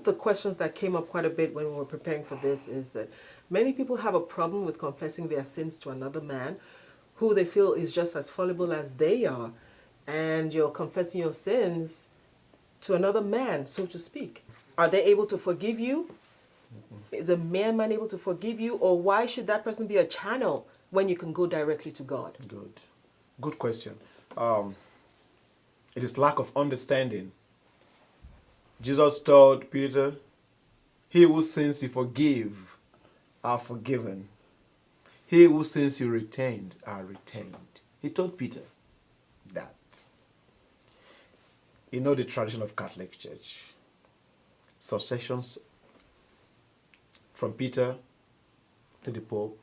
the questions that came up quite a bit when we were preparing for this is that many people have a problem with confessing their sins to another man who they feel is just as fallible as they are. And you're confessing your sins to another man, so to speak. Are they able to forgive you? Is a mere man able to forgive you? Or why should that person be a channel when you can go directly to God? Good question. It is lack of understanding. Jesus told Peter, he who sins you forgive are forgiven. He who sins you retained are retained. He told Peter that. You know the tradition of Catholic Church. Successions from Peter to the Pope,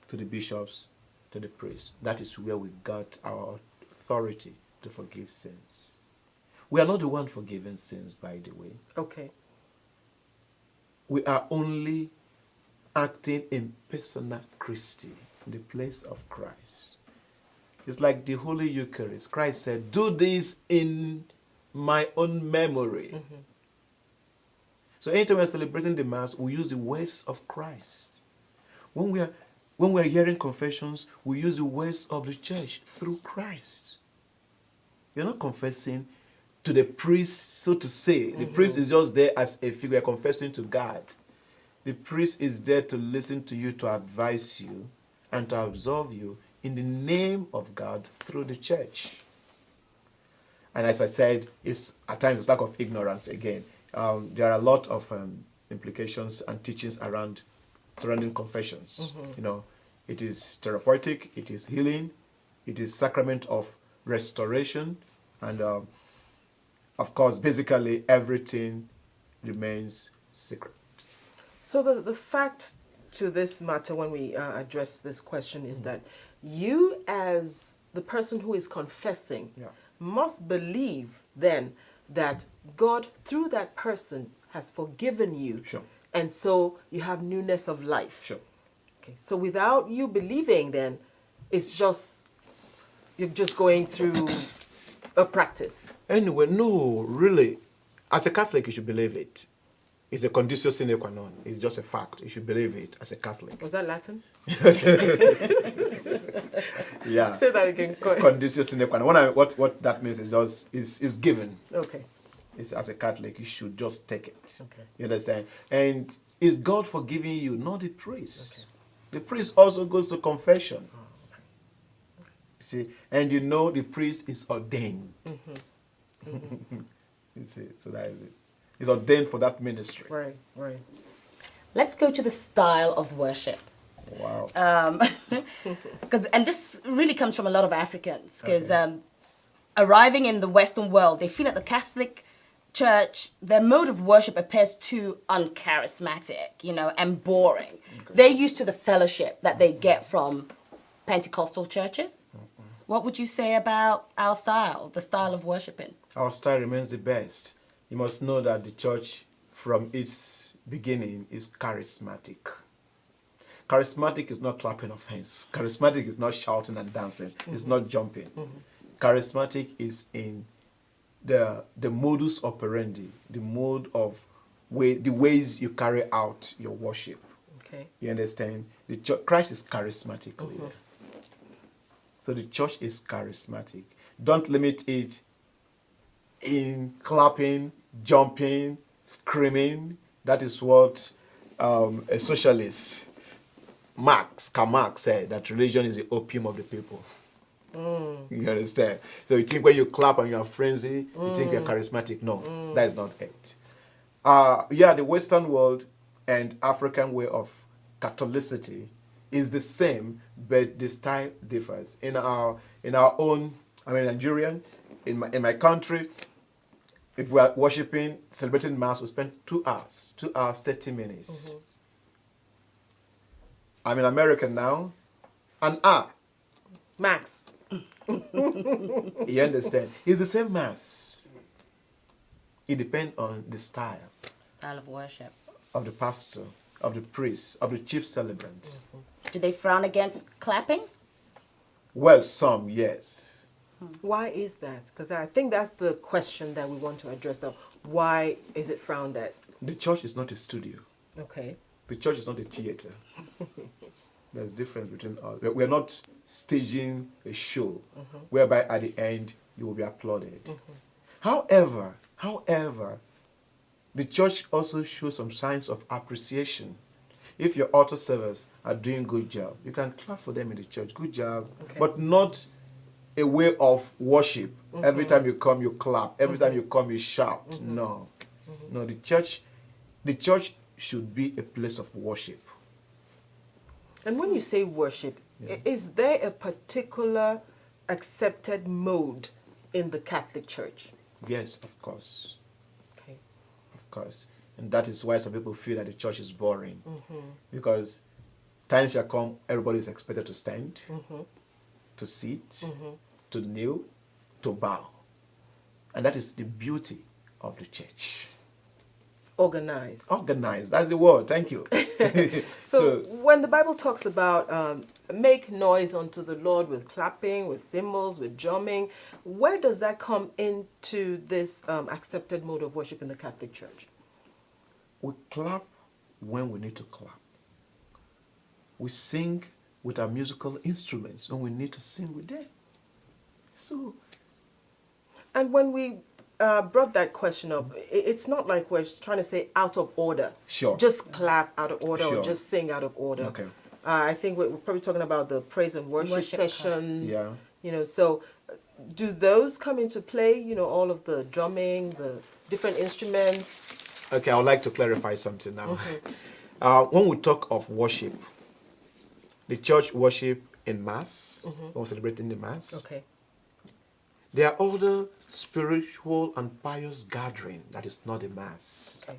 to the bishops, to the priests. That is where we got our authority to forgive sins. We are not the one forgiving sins, by the way. Okay. We are only acting in persona Christi, in the place of Christ. It's like the Holy Eucharist. Christ said, do this in my own memory. Mm-hmm. So anytime we're celebrating the Mass, we use the words of Christ. When we're hearing confessions, we use the words of the church through Christ. You're not confessing to the priest, so to say. The priest is just there as a figure. You're confessing to God. The priest is there to listen to you, to advise you, and to absolve you in the name of God through the church. And as I said, at times it's lack of ignorance again. There are a lot of implications and teachings surrounding confessions. You know, it is therapeutic, it is healing, it is sacrament of restoration, and of course, basically everything remains secret. So the fact to this matter when we address this question is that you, as the person who is confessing, must believe then that God, through that person, has forgiven you. Sure. And so you have newness of life. Sure. Okay. So without you believing, then it's just, you're just going through a practice. Anyway, no, really. As a Catholic, you should believe it. It's a conditio sine qua non. It's just a fact. You should believe it as a Catholic. Was that Latin? Yeah. Say that again. Conditio sine qua non. What that means is given. Okay. It's, as a Catholic, you should just take it. Okay. You understand? And is God forgiving you, not the priest? Okay. The priest also goes to confession. Oh, okay. You see, and you know the priest is ordained. You see, so that is it. He's ordained for that ministry. Right, right. Let's go to the style of worship. Wow. And this really comes from a lot of Africans, because arriving in the Western world, they feel that the Catholic Church, their mode of worship appears too uncharismatic, and boring. Okay. They're used to the fellowship that they get from Pentecostal churches. What would you say about our style, the style of worshiping? Our style remains the best. You must know that the church, from its beginning, is charismatic. Charismatic is not clapping of hands. Charismatic is not shouting and dancing. It's not jumping. Charismatic is in the modus operandi, the mode of the ways you carry out your worship. Okay. You understand? The church, Christ is charismatic leader. So the church is charismatic. Don't limit it in clapping, jumping, screaming. That is what a socialist, Karl Marx, said, that religion is the opium of the people. You understand? So you think when you clap and you're frenzy, you think you're charismatic. No, that is not it. The Western world and African way of Catholicity is the same, but the style differs. In our own, Nigerian, in my country, if we are worshiping, celebrating Mass, we spend 2 hours, 30 minutes. I'm in America now, an hour. Max. You understand? It's the same Mass. It depends on the style. Style of worship. Of the pastor, of the priest, of the chief celebrant. Do they frown against clapping? Well, some, yes. Why is that? Because I think that's the question that we want to address now. Why is it frowned at? The church is not a studio. Okay. The church is not a theater. There's difference between us. We're not staging a show whereby at the end you will be applauded. However, the church also shows some signs of appreciation. If your altar servers are doing good job, you can clap for them in the church. Good job. Okay. But not a way of worship. Every time you come, you clap. Every time you come, you shout. No. No, the church should be a place of worship. And when you say worship, is there a particular accepted mode in the Catholic Church? Yes, of course. Okay. Of course. And that is why some people feel that the church is boring. Because times shall come, everybody is expected to stand, to sit, to kneel, to bow. And that is the beauty of the church. Organized. Organized, that's the word. Thank you. So when the Bible talks about make noise unto the Lord with clapping, with cymbals, with drumming, where does that come into this accepted mode of worship in the Catholic Church? We clap when we need to clap. We sing with our musical instruments when we need to sing with them. So, and when we brought that question up, it's not like we're trying to say out of order. Sure. Just clap out of order Sure. or just sing out of order. Okay. I think we're probably talking about the praise and worship sessions. Yeah. You know, so do those come into play? You know, all of the drumming, the different instruments. Okay, I would like to clarify something now. When we talk of worship, the church worship in Mass, when we're celebrating the Mass, Okay. there are other spiritual and pious gathering that is not a Mass. Okay.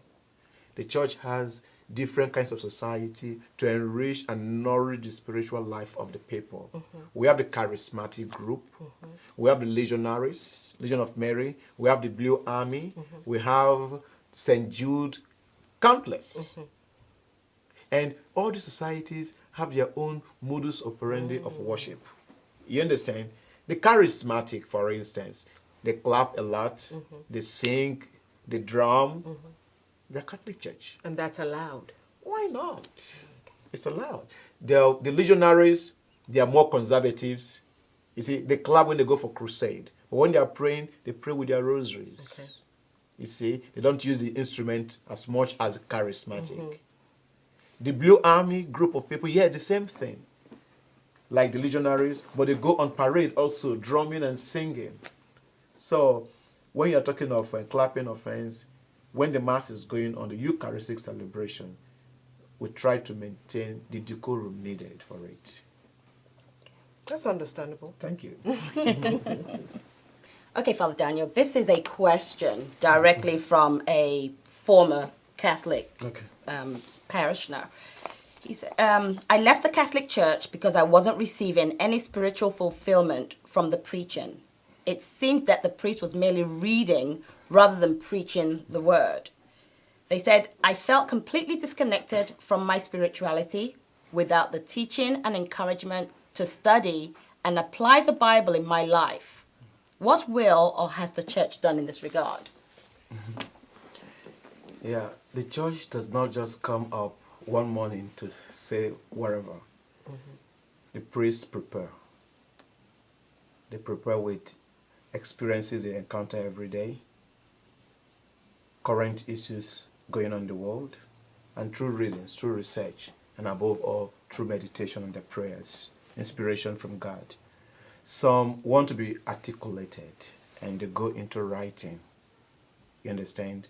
The church has different kinds of society to enrich and nourish the spiritual life of the people. We have the charismatic group. We have the legionaries, Legion of Mary. We have the Blue Army. We have St. Jude, countless. And all these societies have their own modus operandi of worship. You understand? The charismatic, for instance, they clap a lot, they sing, they drum. They're Catholic Church. And that's allowed. Why not? It's allowed. The legionaries, they are more conservatives. You see, they clap when they go for crusade. But when they are praying, they pray with their rosaries. Okay. You see, they don't use the instrument as much as charismatic. The Blue Army group of people, yeah, the same thing. Like the legionaries, but they go on parade also, drumming and singing. So, when you're talking of clapping offense, when the Mass is going on, the Eucharistic celebration, we try to maintain the decorum needed for it. That's understandable. Thank you. Okay, Father Daniel, this is a question directly from a former Catholic parishioner. He said, I left the Catholic Church because I wasn't receiving any spiritual fulfillment from the preaching. It seemed that the priest was merely reading rather than preaching the word. They said, I felt completely disconnected from my spirituality without the teaching and encouragement to study and apply the Bible in my life. What will or has the church done in this regard? Yeah, the church does not just come up one morning to say whatever. The priests prepare. They prepare with experiences they encounter every day, current issues going on in the world, and through readings, through research, and above all, through meditation and their prayers, inspiration from God. Some want to be articulated, and they go into writing. You understand?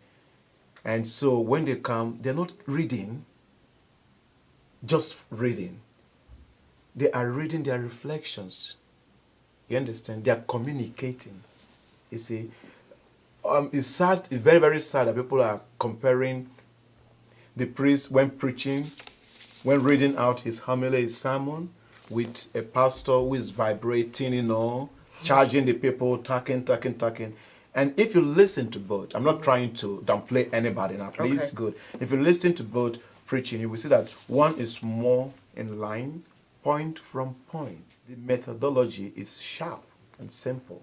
And so when they come, they're not reading, just reading. They are reading their reflections. You understand? They are communicating. You see, it's sad, it's very, very sad that people are comparing the priest when preaching, when reading out his homily, his sermon, with a pastor who is vibrating, you know, charging the people, talking. And if you listen to both, I'm not trying to downplay anybody now, please, good. If you listen to both preaching, you will see that one is more in line, point from point. The methodology is sharp and simple.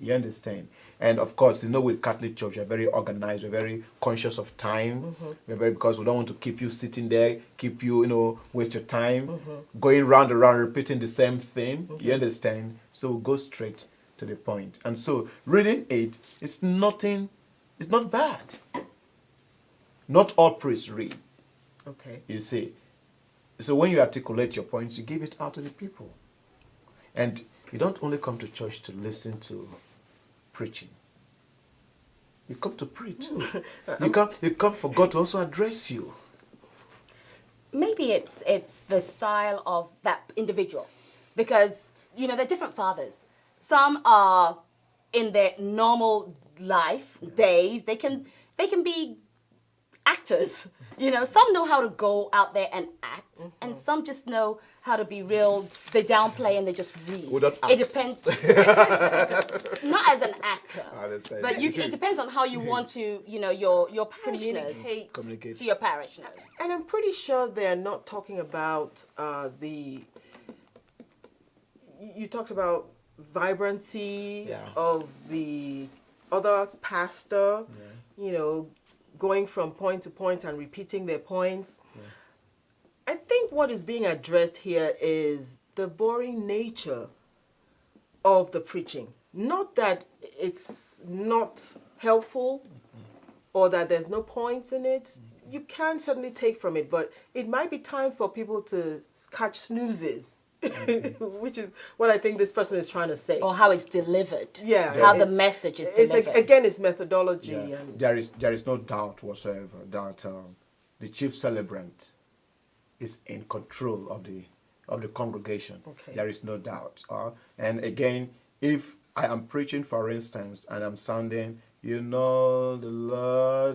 You understand? And of course, with Catholic Church, we're very organized, we're very conscious of time. Because we don't want to keep you sitting there, keep you, waste your time, going round and round, repeating the same thing. You understand? So we go straight to the point. And so reading it is nothing, it's not bad. Not all priests read. Okay. You see. So when you articulate your points, you give it out to the people. And you don't only come to church to listen to preaching. You come to preach. You come for God to also address you. Maybe it's the style of that individual, because they're different fathers. Some are in their normal life days. They can be actors. Some know how to go out there and act, and some just know how to be real. They downplay and they just read. It depends. Not as an actor, but it depends on how you want to, your parishioners communicate to your parishioners. And I'm pretty sure they're not talking about you talked about vibrancy of the other pastor, going from point to point and repeating their points. I think what is being addressed here is the boring nature of the preaching. Not that it's not helpful or that there's no points in it. You can certainly take from it, but it might be time for people to catch snoozes, which is what I think this person is trying to say. Or how it's delivered. Yeah. How the message is delivered. Again, it's methodology. Yeah. And there is no doubt whatsoever that the chief celebrant is in control of the congregation. Okay. There is no doubt. And again, if I am preaching, for instance, and I'm sounding, the Lord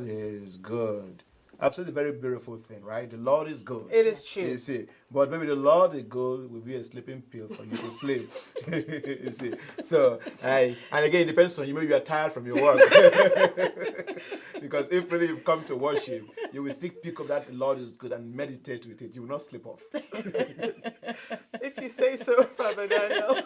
is good. Absolutely very beautiful thing, right? The Lord is good. It is true. You see. But maybe the Lord is good will be a sleeping pill for you to sleep. You see. So, and again, it depends on you. Maybe you are tired from your work. Because if really you've come to worship, you will still pick up that the Lord is good and meditate with it. You will not slip off. If you say so, Father Daniel.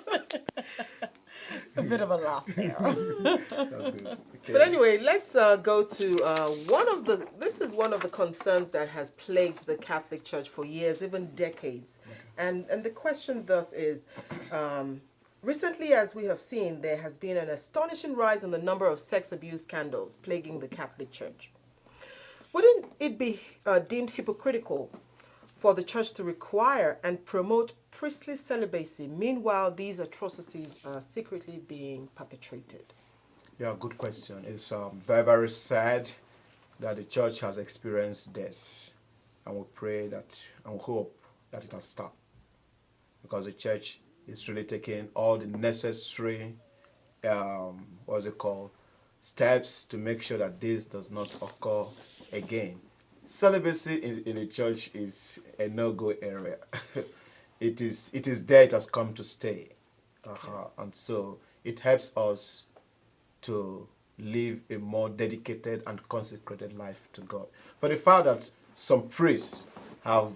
A bit of a laugh there. That's good. Okay. But anyway, let's go to this is one of the concerns that has plagued the Catholic Church for years, even decades. Okay. And the question thus is, recently, as we have seen, there has been an astonishing rise in the number of sex abuse scandals plaguing the Catholic Church. Wouldn't it be deemed hypocritical for the Church to require and promote priestly celibacy? Meanwhile, these atrocities are secretly being perpetrated. Yeah, good question. It's very, very sad that the Church has experienced this. And we pray that, and we hope that it has stopped. Because the Church is really taking all the necessary, steps to make sure that this does not occur again. Celibacy in the Church is a no-go area. It is there, it has come to stay. And so it helps us to live a more dedicated and consecrated life to God. For the fact that some priests have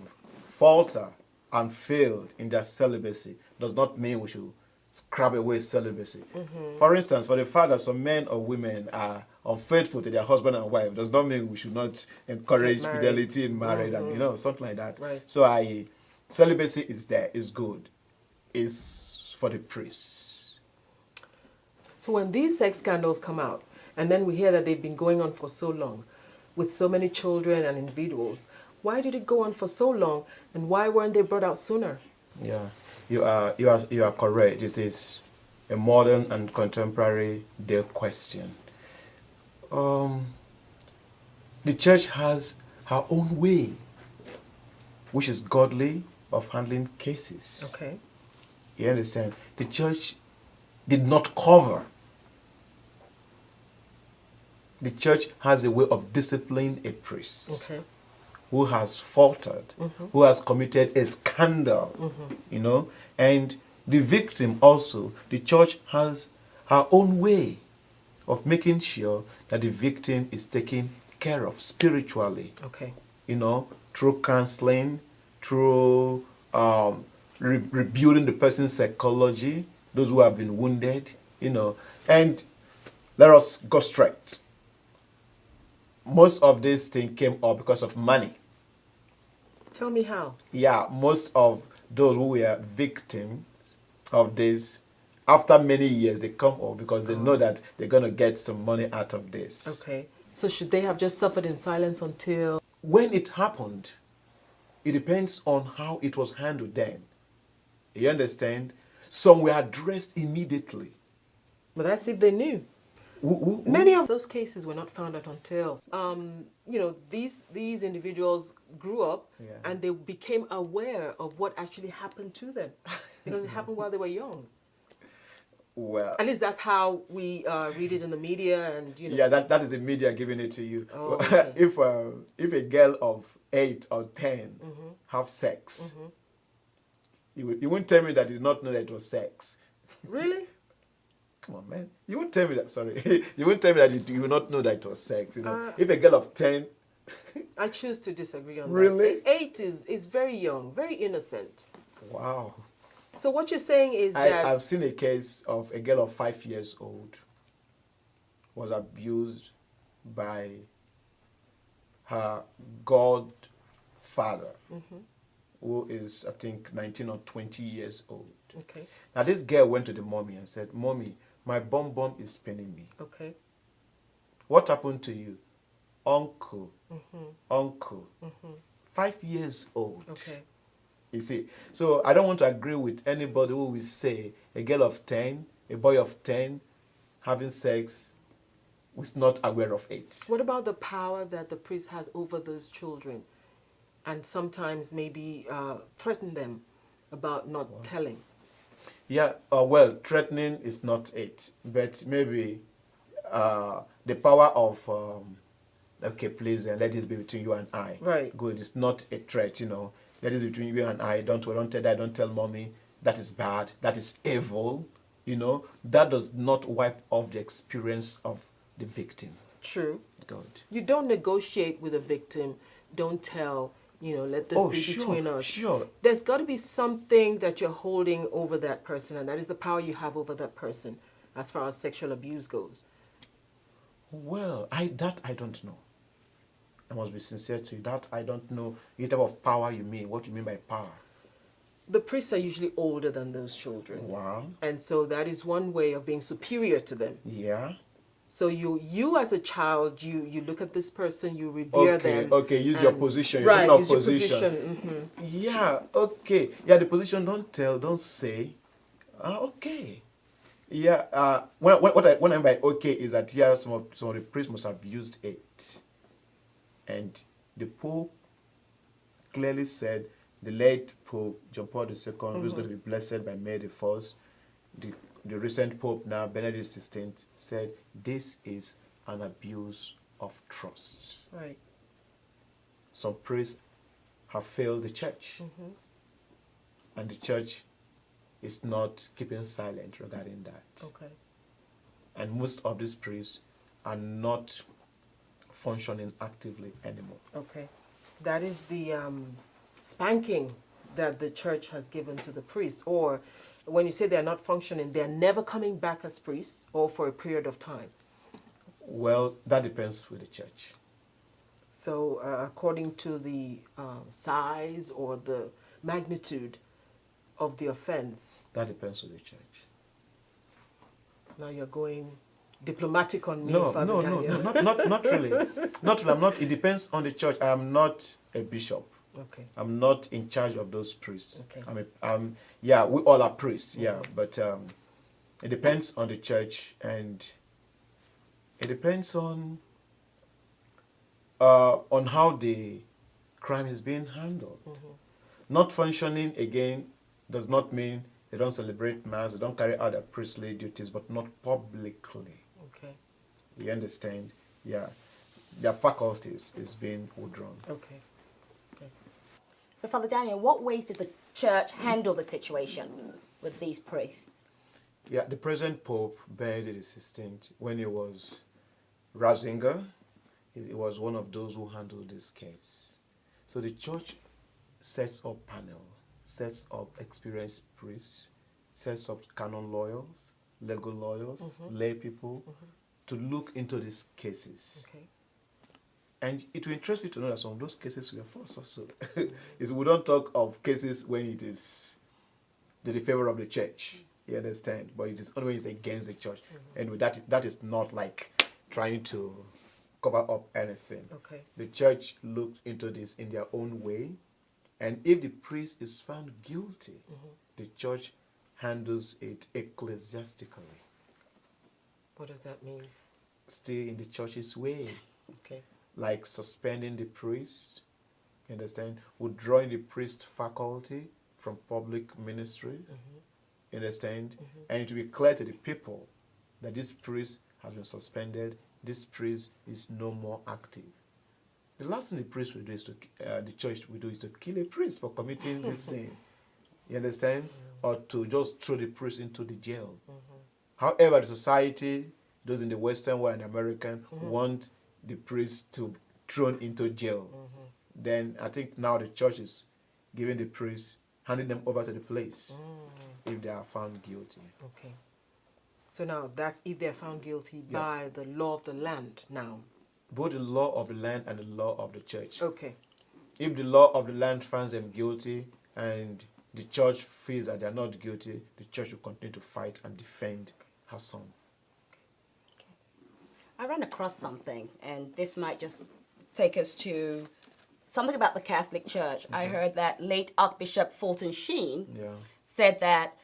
faltered and failed in their celibacy does not mean we should scrap away celibacy. For instance, for the fact that some men or women are unfaithful to their husband and wife does not mean we should not encourage fidelity in marriage and something like that. Right. So celibacy is there, is good, is for the priests. So when these sex scandals come out, and then we hear that they've been going on for so long, with so many children and individuals, why did it go on for so long, and why weren't they brought out sooner? Yeah, you are correct. It is a modern and contemporary day question. The Church has her own way, which is godly, of handling cases. Okay. You understand? The Church did not cover. The Church has a way of disciplining a priest who has faltered, who has committed a scandal, and the victim also. The Church has her own way of making sure that the victim is taken care of spiritually. Okay. Through counseling, through rebuilding the person's psychology, those who have been wounded, And let us go straight. Most of this thing came up because of money. Tell me how. Yeah, most of those who were victims of this, after many years, they come up because they know that they're going to get some money out of this. Okay. So should they have just suffered in silence until... When it happened, it depends on how it was handled then. You understand? Some were addressed immediately. But that's if they knew. Many of those cases were not found out until, these individuals grew up and they became aware of what actually happened to them because it happened while they were young. Well, at least that's how we read it in the media, and Yeah, that is the media giving it to you. Oh, okay. If a girl of 8 or 10 have sex, you won't tell me that you did not know that it was sex. Really? Come on, man. You won't tell me that. Sorry, you won't tell me that you will not know that it was sex. If a girl of 10, I choose to disagree on Really? that. 8 is very young, very innocent. wow. So what you're saying is that I've seen a case of a girl of 5 years old was abused by her godfather, who is, I think, 19 or 20 years old. okay, Now, this girl went to the mommy and said, "Mommy, my bum is paining me." okay, What happened to you? Uncle, uncle. 5 years old. okay. You see, so I don't want to agree with anybody who will say a girl of 10, a boy of 10, having sex, was not aware of it. What about the power that the priest has over those children, and sometimes maybe threaten them about not telling? Yeah, well, threatening is not it, but maybe the power of, okay, please, let this be between you and I. Right. Good, it's not a threat, Let this be between you and I. Don't tell that, don't tell mommy. That is bad. That is evil. That does not wipe off the experience of the victim. True. Good. You don't negotiate with a victim. Don't tell, let this be between us. Sure. There's got to be something that you're holding over that person, and that is the power you have over that person as far as sexual abuse goes. Well, I don't know. I must be sincere to you. That I don't know the type of power you mean. What you mean by power? The priests are usually older than those children. Wow. And so that is one way of being superior to them. Yeah. So you as a child, you look at this person, you revere them. Okay, use your position. Right, You're use talking your of position. position. Yeah, okay. Yeah, the position, don't tell, don't say. Okay. Yeah, what I mean by okay is that some of the priests must have used it. And the Pope clearly said, the late Pope John Paul II, who's going to be blessed by May the 1st, the recent Pope now, Benedict XVI, said this is an abuse of trust. Right. Some priests have failed the church. And the church is not keeping silent regarding that. Okay. And most of these priests are not functioning actively anymore. Okay. That is the spanking that the church has given to the priests. Or when you say they're not functioning, they're never coming back as priests or for a period of time. Well, that depends with the church. So according to the size or the magnitude of the offense. That depends with the church. Now you're going diplomatic on me, No, Father Daniel. not really. Not really. I'm not. It depends on the church. I am not a bishop. Okay. I'm not in charge of those priests. Okay. Yeah, we all are priests. Yeah, but it depends on the church, and it depends on how the crime is being handled. Not functioning again does not mean they don't celebrate mass, they don't carry out their priestly duties, but not publicly. Okay. You understand? Yeah. Their faculties is being withdrawn. Okay. Okay. So, Father Daniel, what ways did the church handle the situation with these priests? Yeah, the present Pope, Benedict XVI, when he was Ratzinger, he was one of those who handled this case. So the church sets up panel, sets up experienced priests, sets up canon lawyers, legal lawyers, lay people, to look into these cases. Okay. And it will interest you to know that some of those cases were false also. We don't talk of cases when it is to the favor of the church, you understand? But it is only when it's against the church. Anyway, that is not like trying to cover up anything. Okay. The church looked into this in their own way, and if the priest is found guilty, the church handles it ecclesiastically. What does that mean? Still in the church's way. Okay. Like suspending the priest, you understand? Withdrawing the priest faculty from public ministry, you understand? And it will be clear to the people that this priest has been suspended, this priest is no more active. The last thing the priest will do is the church will do is to kill a priest for committing this sin. You understand? Or to just throw the priest into the jail. However, the society, those in the Western world and American, want the priest to be thrown into jail. Then I think now the church is giving the priest, handing them over to the police if they are found guilty. Okay. So now that's if they're found guilty by the law of the land now. Both the law of the land and the law of the church. Okay. If the law of the land finds them guilty and the church feels that they are not guilty, the church will continue to fight and defend her son. I ran across something, and this might just take us to something about the Catholic Church. I heard that late Archbishop Fulton Sheen said that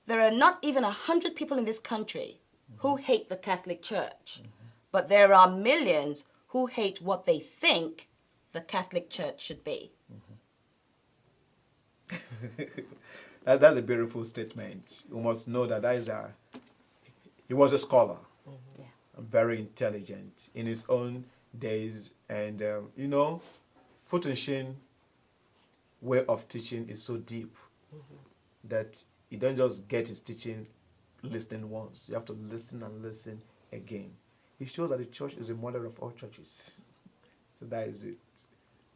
there are not even 100 people in this country who hate the Catholic Church, but there are millions who hate what they think the Catholic Church should be. That's a beautiful statement. You must know that he was a scholar. Very intelligent in his own days, and Fulton Sheen's way of teaching is so deep that you don't just get his teaching listening once. You have to listen and listen again. He shows that the church is the mother of all churches. So that is it.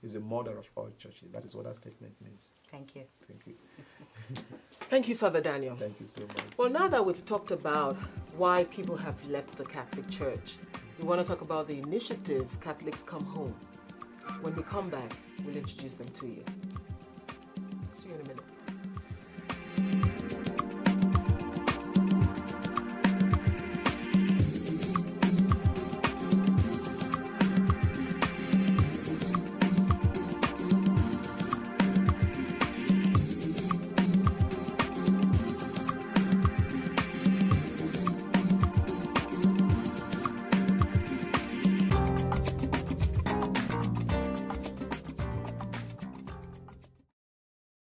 It's the mother of all churches. That is what that statement means. Thank you. Thank you. Thank you, Father Daniel. Thank you so much. Well, now that we've talked about why people have left the Catholic Church, we want to talk about the initiative Catholics Come Home. When we come back, we'll introduce them to you. See you in a minute.